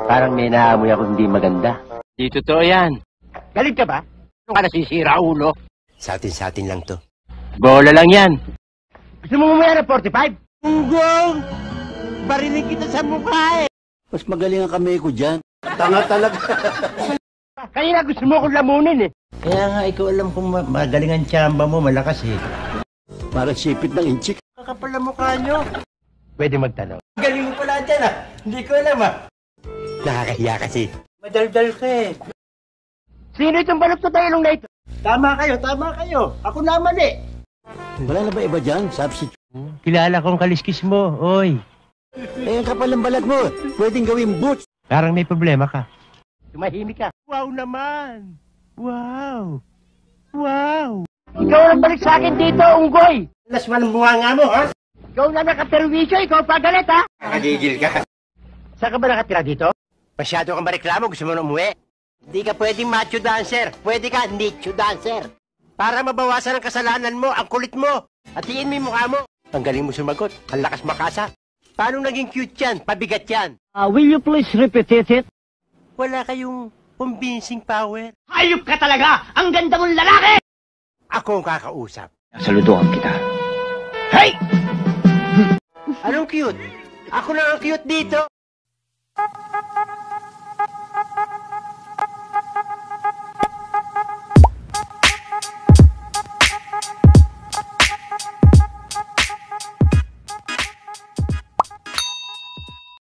Parang may naamoy ako hindi maganda. Di totoo yan. Galit ka ba? Ano ka nasisira, ulo? Sa atin lang to. Bola lang yan. Gusto mo mamaya ng 45? Unggong! Barinig kita sa mukha eh! Mas magaling ang kamay ko dyan. Tanga talaga. Kanina gusto mo akong lamunin eh. Kaya nga, ikaw alam kung magaling ang tsamba mo, malakas eh. Parang sipit ng inchik. Kakapal ang mukha nyo. Pwede magtanong. Galing mo pala dyan ah. Hindi ko alam ah. Nakakahiya kasi. Madaldal ka eh. Sino itong balot sa tailong na ito? Tama kayo. Ako naman eh. Wala na ba iba dyan? Substitute. Kilala kong kaliskis mo, oy. Eh, ang kapal ng balat mo. Pwedeng gawing boots. Parang may problema ka. Tumahimik ka. Wow naman! Wow! Wow! Ikaw ang balik sa akin dito, unggoy! Lasman ang bunga nga mo, ha? Ikaw na nakaperwisyo, ikaw pagalit, ha? Nakagigil ka. Saan ka ba nakatira dito? Masyado kang mareklamo, gusto mo na umuwi. Hindi ka pwedeng macho dancer. Pwede ka nicho dancer. Para mabawasan ang kasalanan mo, ang kulit mo. Hatiin mo yung mukha mo. Ang galing mo sumagot. Ang lakas makasa. Paano naging cute yan? Pabigat yan. Will you please repeat it? Wala kayong convincing power. Hayop ka talaga! Ang ganda mong lalaki! Ako ang kakausap. Saluduhan kita. Hey! Anong cute? Ako lang ang cute dito.